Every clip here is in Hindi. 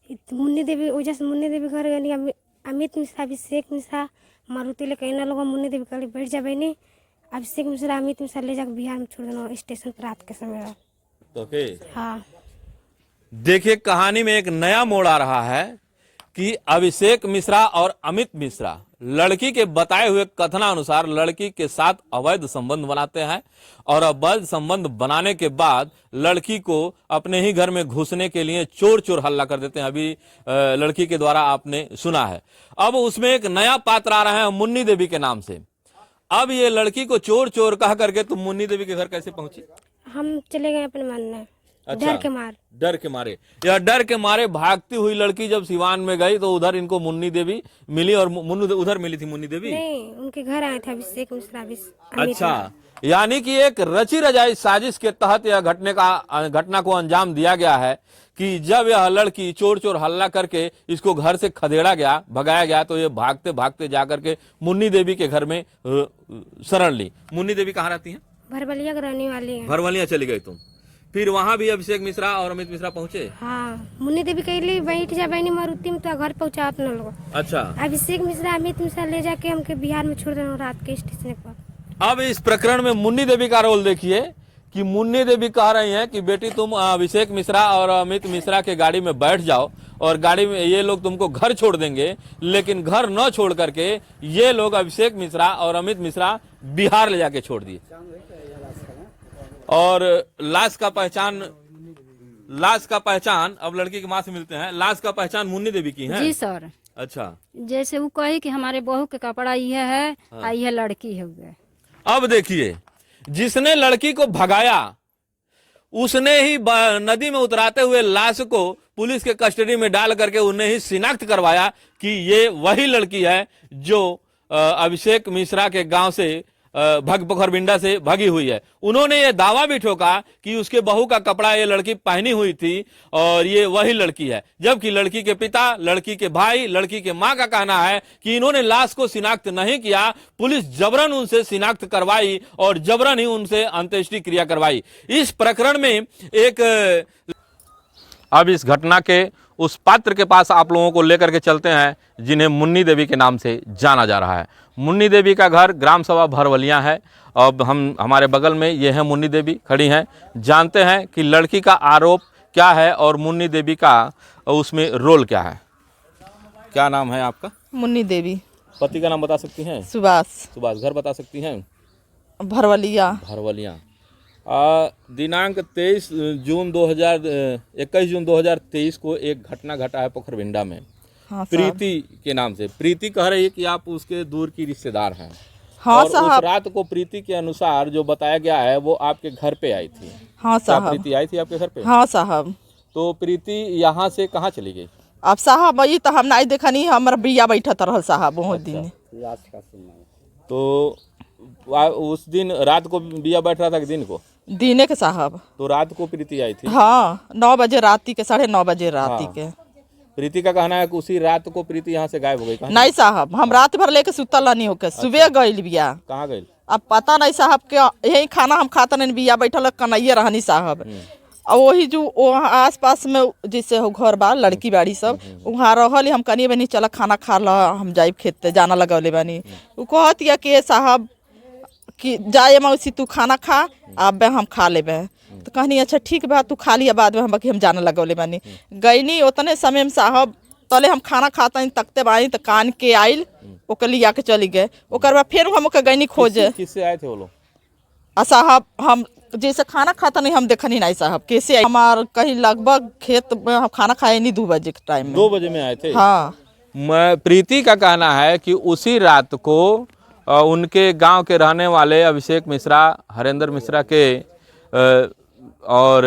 मुन्नी देवी वजह से मुन्नी देवी घर यानी अमित मिश्रा अभिषेक मिश्रा मारुति लेकर इन लोगों मुन्नी देवी कल बैठ जा बहनी अभिषेक मिश्रा अमित मिश्रा ले जाकर बिहार में छोड़ देना स्टेशन पर रात के समय। ओके हाँ देखिए कहानी में एक नया मोड़ आ रहा है कि अभिषेक मिश्रा और अमित मिश्रा लड़की के बताए हुए कथनानुसार लड़की के साथ अवैध संबंध बनाते हैं और अवैध संबंध बनाने के बाद लड़की को अपने ही घर में घुसने के लिए चोर चोर हल्ला कर देते हैं। अभी लड़की के द्वारा आपने सुना है। अब उसमें एक नया पात्र आ रहा है मुन्नी देवी के नाम से। अब ये लड़की को चोर चोर कह करके तुम मुन्नी देवी के घर कैसे पहुंची? हम चले गए अपने मानने। अच्छा, डर के मारे यह डर के मारे भागती हुई लड़की जब सिवान में गई तो उधर इनको मुन्नी देवी मिली और उधर मिली थी मुन्नी देवी नहीं उनके घर आए थे अभिषेक मिश्रा अच्छा, यानी कि एक रची रजाई साजिश के तहत यह घटना को अंजाम दिया गया है कि जब यह लड़की चोर चोर हल्ला करके इसको घर से खदेड़ा गया भगाया गया तो ये भागते भागते जाकर के मुन्नी देवी के घर में शरण ली। मुन्नी देवी कहाँ रहती हैं? भरवलिया के रहने वाली है। भरवलिया चली गई तुम, फिर वहां भी अभिषेक मिश्रा और अमित मिश्रा पहुंचे? हाँ मुन्नी देवी कहली बैठ जा बहनी मारुति में तो घर पहुंचा अपने लोग। अच्छा, अभिषेक मिश्रा अमित मिश्रा ले जाके हमके बिहार में छोड़ देना रात के स्टेशन पर। अब इस प्रकरण में मुन्नी देवी का रोल देखिए कि मुन्नी देवी कह रही हैं कि बेटी तुम अभिषेक मिश्रा और अमित मिश्रा के गाड़ी में बैठ जाओ और गाड़ी में ये लोग तुमको घर छोड़ देंगे, लेकिन घर न छोड़ करके ये लोग अभिषेक मिश्रा और अमित मिश्रा बिहार ले जाके छोड़ दिए और लाश का पहचान अब लड़की की माँ से मिलते हैं। लाश का पहचान मुन्नी देवी की है? जी सर। अच्छा, जैसे वो कही कि हमारे बहू के कपड़ा ये है हाँ। यह लड़की है गए। अब देखिए जिसने लड़की को भगाया उसने ही नदी में उतराते हुए लाश को पुलिस के कस्टडी में डाल करके उन्हें ही शिनाख्त करवाया कि ये वही लड़की है जो अभिषेक मिश्रा के गांव से पोखरबिंडा से भगी हुई है। उन्होंने ये दावा भी ठोका कि उसके बहू का कपड़ा ये लड़की पहनी हुई थी और ये वही लड़की है, जबकि लड़की के पिता, लड़की के भाई, लड़की के मां का कहना है कि इन्होंने लाश को शिनाख्त नहीं किया, पुलिस जबरन उनसे शिनाख्त करवाई और जबरन ही उनसे अंत्येष्टि क्रिया करवाई। इस प्रकरण में एक अब इस घटना के उस पात्र के पास आप लोगों को लेकर के चलते हैं जिन्हें मुन्नी देवी के नाम से जाना जा रहा है। मुन्नी देवी का घर ग्राम सभा भरवलिया है। अब हमारे बगल में ये है मुन्नी देवी खड़ी हैं। जानते हैं कि लड़की का आरोप क्या है और मुन्नी देवी का उसमें रोल क्या है। क्या नाम है आपका? मुन्नी देवी। पति का नाम बता सकती हैं? सुभाष। घर बता सकती हैं? भरवलिया। दिनांक 21 जून 2023 को एक घटना घटा है पोखरबिंडा में। हाँ प्रीति के नाम से। प्रीति कह रही है कि आप उसके दूर की रिश्तेदार हैं। हाँ और उस रात को प्रीति के अनुसार जो बताया गया है वो आपके घर पे आई थी। हाँ साहब। प्रीति आई थी आपके घर पे? हाँ साहब। तो प्रीति यहाँ से कहाँ चली गई? अब साहब ये तो हम नहीं देखनी, हमारा बिया बैठा रहा साहब बहुत दिन। तो उस दिन रात को बिया बैठ रहा था कि दिन को? दिने के साहब। तो रात को प्रीति आई थी? हाँ 9 बजे राती के, 9:30 बजे राती के। प्रीति का कहना है कि उसी रात को प्रीति यहाँ से गायब हो गई। नहीं साहब, हम रात भर लेके सुतल नहीं होके सुबह गई बिया। कहाँ गई? अब पता नहीं साहब के यही खाना हम खाता नहीं, बिया बैठल कन्हैया रहनी साहब। और वही जो आस पास में जैसे हो घर बा लड़की बाड़ी सब वहाँ रहल, हम कनी बनी चल खाना खा ला, हम जाइब खेते जाना लगौले बानी। वो कहत या कि साहब कि जाए मौसी तू खाना खा, अब हम खा लेबे। तो कहनी अच्छा ठीक बा तू खा लिया, बाद में हम जाने लगौले बानी। गईनी उतने समय में साहब तले हम खाना खाता तकते बानी तो कान के आइल ओके लिया के चली गए। ओकर बाद फिर हम ओके गईनी खोजे। किससे आए थे वो लोग? साहब हम जैसे खाना खाता नहीं हम देखनी नहीं साहब कैसे आए। हमार कहीं लगभग खेत में हम खाना खाए नहीं 2 बजे के टाइम में। 2 बजे में आए थे? हाँ। प्रीति का कहना है कि उसी रात को उनके गांव के रहने वाले अभिषेक मिश्रा, हरेंद्र मिश्रा के और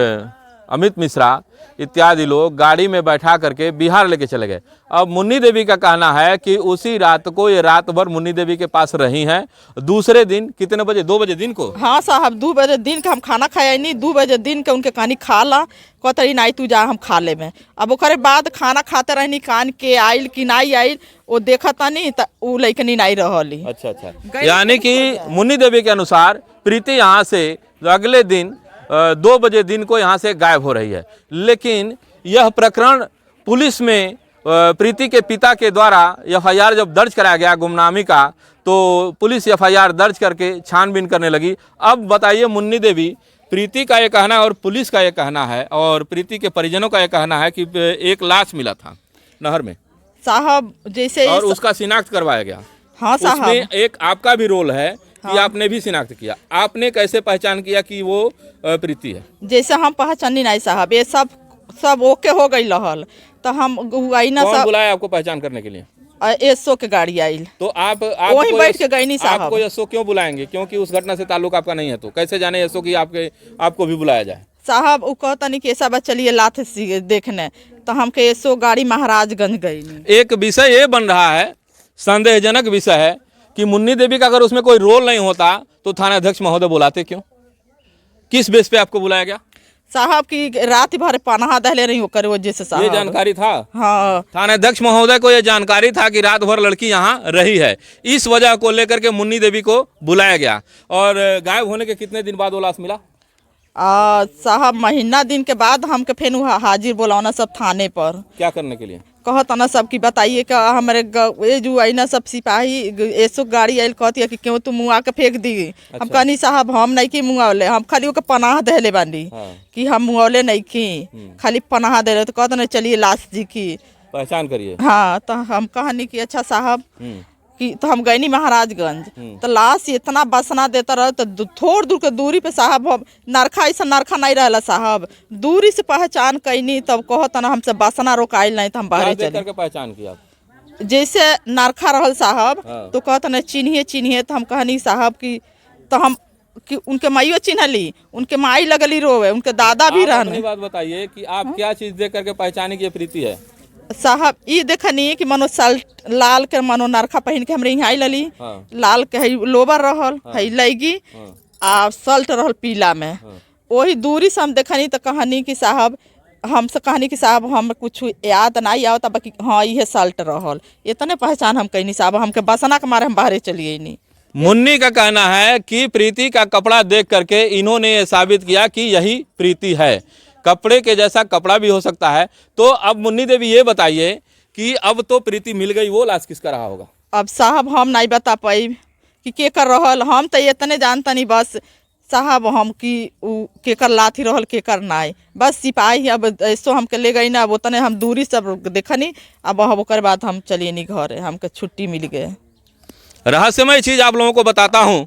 अमित मिश्रा इत्यादि लोग गाड़ी में बैठा करके बिहार लेके चले गए। अब मुन्नी देवी का कहना है कि उसी रात को ये रात भर मुन्नी देवी के पास रही हैं। दूसरे दिन कितने बजे? 2 बजे दिन को? हाँ साहब 2 बजे दिन का हम खाना खाया नहीं, 2 बजे दिन के उनके कहानी खा ला, कहते नहीं तू जा हम खा ले में। अब ओकरे बाद खाना खाते रहनी, कान के आइल कि नहीं आइल वो देखता नहीं तो वो लइकनी नहीं रहली। अच्छा। यानी कि मुन्नी देवी के अनुसार प्रीति यहाँ से अगले दिन 2 बजे दिन को यहाँ से गायब हो रही है। लेकिन यह प्रकरण पुलिस में प्रीति के पिता के द्वारा एफआईआर जब दर्ज कराया गया गुमनामी का, तो पुलिस एफआईआर दर्ज करके छानबीन करने लगी। अब बताइए मुन्नी देवी, प्रीति का ये कहना है और पुलिस का ये कहना है और प्रीति के परिजनों का ये कहना है कि एक लाश मिला था नहर में साहब, जैसे और उसका शिनाख्त करवाया गया। हाँ साहब, उसमें एक आपका भी रोल है कि आपने भी शिनाख्त किया। आपने कैसे पहचान किया कि वो प्रीति है? जैसे हम पहचानी नहीं साहब, ये सब ओके हो गई रहल, तो हम आई ना कौन सब बुलाया आपको पहचान करने के लिए? एसओ के गाड़ी आई, तो आप वहीं बैठ के गई नहीं साहब। आपको एसओ क्यों बुलाएंगे? क्योंकि उस घटना से ताल्लुक आपका नहीं है, तो कैसे जाने एसओ की आपको भी बुलाया जाए? साहब वो कहता नहीं कि ऐसा बस चलिए लाथ देखने, तो हमके एसओ गाड़ी महाराजगंज गई। एक विषय ये बन रहा है, संदेहजनक विषय है कि मुन्नी देवी का अगर उसमें कोई रोल नहीं होता तो थानाध्यक्ष महोदय बुलाते क्यों? किस बेस पे आपको बुलाया गया? साहब की रात भर पनाहा दहले रही होकर वजह से साहब ये जानकारी था? हाँ, थानाध्यक्ष महोदय को ये जानकारी था कि रात भर लड़की यहाँ रही है, इस वजह को लेकर के मुन्नी देवी को बुलाया गया। और गायब होने के कितने दिन बाद वो लाश मिला? साहब महीना दिन के बाद हमके फिर हाजिर बोलाना सब थाने पर। क्या करने के लिए? कहता ना सब की बताइए कि हमारे ये जो आई ना सब सिपाही एसो गाड़ी आयल कहती है कि क्यों तुम मुआ के फेंक दी। अच्छा। हम कहनी साहब हम नहीं की मुआवले, हम खाली ओके पनाह दहले बानी। हाँ। कि हम मुआवले नहीं की, खाली पनाह दे रहे, तो कहते ना चलिए लाश जी की पहचान करिए। हाँ, तो हम कहनी कि अच्छा साहब कि तो हम गए नहीं महाराजगंज, तो लाश इतना बसना देता रहा, तो थोड़ दूर के दूरी पे साहब हम नरखा ऐसा नरखा नहीं रहला साहब, दूरी से पहचान कैनी, तब कहता ना हमसे बसना रोकाइल नहीं, तो हम बाहर चले। करके पहचान किया जैसे नरखा रहल साहब। हाँ। तो कहता ना चिन्हिए, तो हम कहनी साहब कि तो हम कि उनके माइयो चिन्हली, उनके माई लगली रोवे, उनके दादा भी रहने। बात बताइए कि आप क्या चीज देख करके पहचानी की प्रीति है? साहब ये देखनी कि मनो शर्ट लाल के मनो नरखा पहन के हमरे यहाँ आई लली। हाँ। लाल के लोबर रहल। हाँ। है लैगी। हाँ। आ शर्ट रहल पीला में। हाँ। वही दूरी से हम देखनी तो कहनी कि साहब हमसे कहनी कि साहब हम कुछ याद नहीं आवता, बाकी हाँ ये शर्ट रहल, इतने पहचान हम कहनी साहब, हमके बसना के मारे हम बाहर चलिए नहीं। मुन्नी का कहना है कि प्रीति का कपड़ा देख करके इन्होंने ये साबित किया कि यही प्रीति है। कपड़े के जैसा कपड़ा भी हो सकता है। तो अब मुन्नी देवी ये बताइए कि अब तो प्रीति मिल गई, वो लाश किसका रहा होगा? अब साहब हम नहीं बता पाई कि के कर रहल, हम तो इतने जानता नहीं बस साहब हम कि के कर लाथी रहल के कर नाई, बस सिपाही अब ऐसो हमके ले गई ना, अब उतने हम दूरी सब देखनी। अब ओकर बाद हम चलिए नहीं घर, हमके छुट्टी मिल गए। रहस्यमय चीज आप लोगों को बताता हूं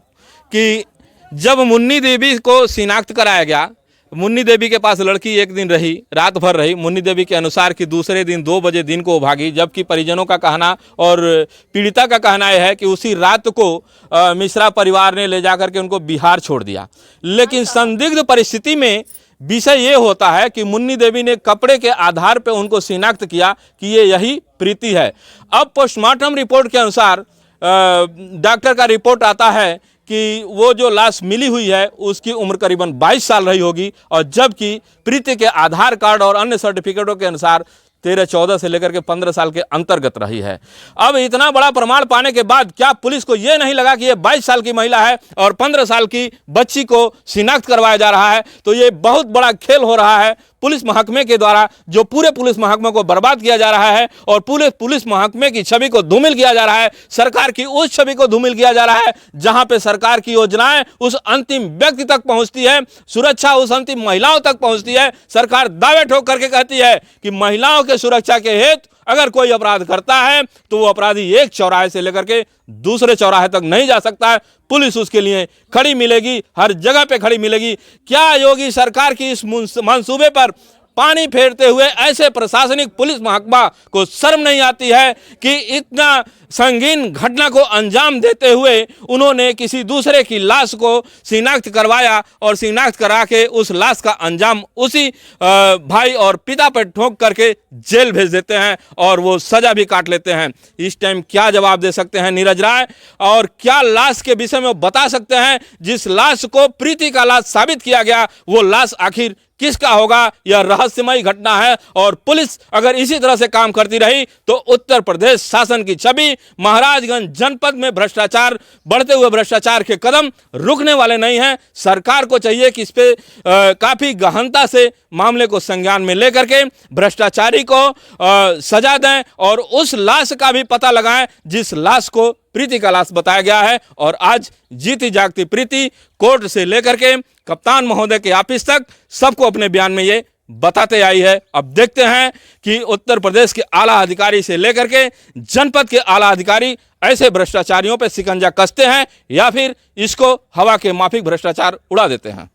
कि जब मुन्नी देवी को शिनाख्त कराया गया, मुन्नी देवी के पास लड़की एक दिन रही, रात भर रही। मुन्नी देवी के अनुसार कि दूसरे दिन 2 बजे दिन को भागी, जबकि परिजनों का कहना और पीड़िता का कहना यह है कि उसी रात को मिश्रा परिवार ने ले जाकर के उनको बिहार छोड़ दिया। लेकिन संदिग्ध परिस्थिति में विषय ये होता है कि मुन्नी देवी ने कपड़े के आधार पर उनको शिनाख्त किया कि ये यही प्रीति है। अब पोस्टमार्टम रिपोर्ट के अनुसार डॉक्टर का रिपोर्ट आता है कि वो जो लाश मिली हुई है उसकी उम्र करीबन 22 साल रही होगी, और जबकि प्रीति के आधार कार्ड और अन्य सर्टिफिकेटों के अनुसार 13-14 से लेकर के 15 साल के अंतर्गत रही है। अब इतना बड़ा प्रमाण पाने के बाद क्या पुलिस को ये नहीं लगा कि ये 22 साल की महिला है और 15 साल की बच्ची को शिनाख्त करवाया जा रहा है? तो ये बहुत बड़ा खेल हो रहा है पुलिस महकमे के द्वारा, जो पूरे पुलिस महकमे को बर्बाद किया जा रहा है और पूरे पुलिस महकमे की छवि को धूमिल किया जा रहा है। सरकार की उस छवि को धूमिल किया जा रहा है जहां पे सरकार की योजनाएं उस अंतिम व्यक्ति तक पहुंचती है, सुरक्षा उस अंतिम महिलाओं तक पहुंचती है। सरकार दावे ठोक करके कहती है कि महिलाओं के सुरक्षा के हेतु अगर कोई अपराध करता है तो वो अपराधी एक चौराहे से लेकर के दूसरे चौराहे तक नहीं जा सकता है, पुलिस उसके लिए खड़ी मिलेगी, हर जगह पे खड़ी मिलेगी। क्या योगी सरकार की इस मंसूबे पर पानी फेरते हुए ऐसे प्रशासनिक पुलिस महकमा को शर्म नहीं आती है कि इतना संगीन घटना को अंजाम देते हुए उन्होंने किसी दूसरे की लाश को शिनाख्त करवाया और शिनाख्त करा के उस लाश का अंजाम उसी भाई और पिता पर ठोक करके जेल भेज देते हैं और वो सजा भी काट लेते हैं। इस टाइम क्या जवाब दे सकते हैं नीरज राय, और क्या लाश के विषय में बता सकते हैं जिस लाश को प्रीति का लाश साबित किया गया, वो लाश आखिर किसका होगा, यह रहस्यमयी घटना है। और पुलिस अगर इसी तरह से काम करती रही तो उत्तर प्रदेश शासन की छवि, महाराजगंज जनपद में भ्रष्टाचार, बढ़ते हुए भ्रष्टाचार के कदम रुकने वाले नहीं हैं। सरकार को चाहिए कि इस पे काफी गहनता से मामले को संज्ञान में लेकर के भ्रष्टाचारी को सजा दें और उस लाश का भी पता लगाएं जिस लाश को प्रीति का लाश बताया गया है। और आज जीती जागती प्रीति कोर्ट से लेकर के कप्तान महोदय के ऑफिस तक सबको अपने बयान में ये बताते आई है। अब देखते हैं कि उत्तर प्रदेश के आला अधिकारी से लेकर के जनपद के आला अधिकारी ऐसे भ्रष्टाचारियों पर शिकंजा कसते हैं या फिर इसको हवा के माफिक भ्रष्टाचार उड़ा देते हैं।